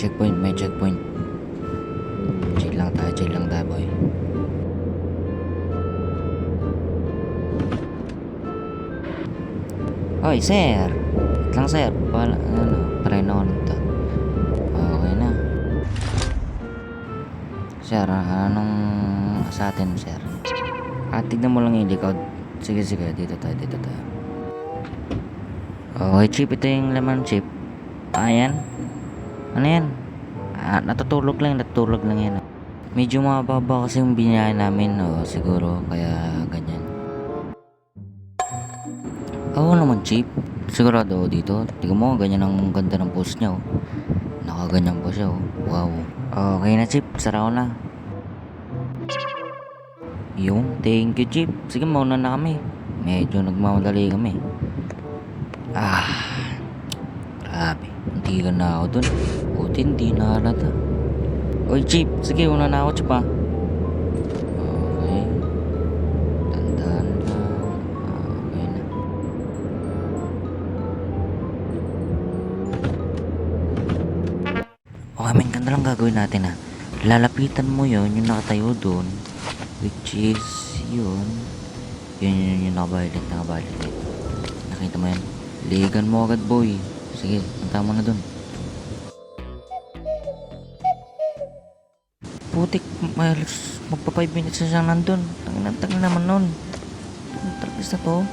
checkpoint, may checkpoint. Chill lang tayo boy. Hoy sir, wait lang sir, pareno ko nito. Okay na. Sir, anong sa atin sir? Tignan mo lang yung likod. Sige, dito tayo. Okay, chip, ito yung laman chip. Ayan. Ano yan? Natutulog lang yan. Medyo mababa kasi yung binayan namin, siguro, kaya ganyan. Oo naman, chip. Sigurado ako dito. Tingnan mo, ganyan ang ganda ng post niya, Nakaganyan po siya, Wow. Okay na, chip. Sara ko na. Yung, thank you, chip. Sige, mauna na kami. Medyo nagmamadali kami. Grabe. Hindi ka na ako dun. Buti hindi na halata. Oy, chip. Sige, una na ako, chip, Okay. Tandaan na. Okay na. Okay, may ganda lang gagawin natin, Lalapitan mo yon yung nakatayo dun. Which is yun yung nakabalit. Nakita mo yan? Ligan mo agad boy. Sige, punta mo na dun. Putik, magpa 5 minutes na siyang nandun. Tangin naman nun. Ang tragis na to.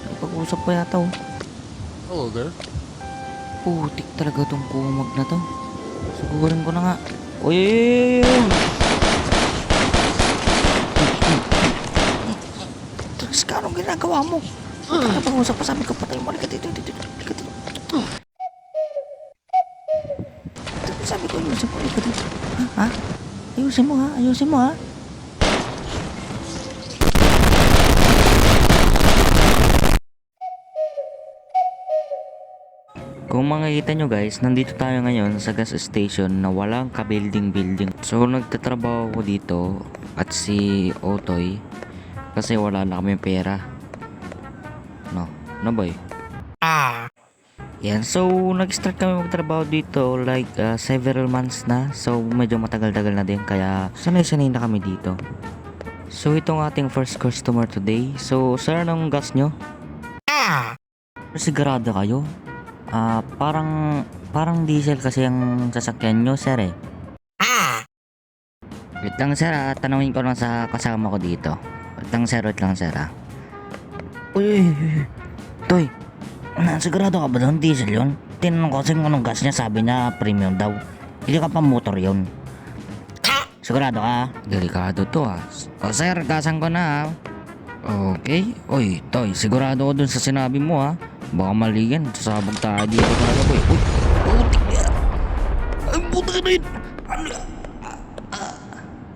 Nakipag-usap pa yata Hello there. Putik talaga tong kumag na to. Sigurin ko na nga. Uy! Tragis ka, anong ginagawa mo? Nakipag-usap pa sa amin, kapatay mo. Halika dito. Sabi ko, ayusin mo. Halika dito. Ayusin mo. Kung makikita nyo guys, nandito tayo ngayon sa gas station na walang ka-building. So nagtatrabaho ko dito at si Otoy kasi wala na kami pera. No boy. Yan, so nag-start kami magtrabaho dito like several months na. So medyo matagal-tagal na din kaya sanay-sanay na kami dito. So itong ating first customer today. So sir, anong gas nyo? Sigurado kayo? Parang diesel kasi ang sasakyan nyo, sir Wait lang sir, tanungin ko lang sa kasama ko dito. Wait lang sir. Uy, Toy, sigurado ka ba doon diesel yun? Tinanong ko kasi kung anong gas niya, sabi niya premium daw. Hindi ka pa motor yun. Sigurado ka? Delikado to O sir, gasan ko na Okay. Uy, Toy, sigurado ko dun sa sinabi mo Baka mali yan. Sasabog tayo dito talaga boy. Uy, putik yan. Ay, puta ka na yun.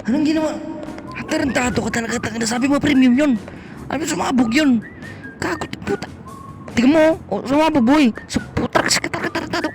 Anong ginawa? Tarantado ka talaga. Sabi mo premium yun. Ano sumabog yun? Kagot puta. Tingnan mo. Sumabog boy. Puta kasi ka tarantado.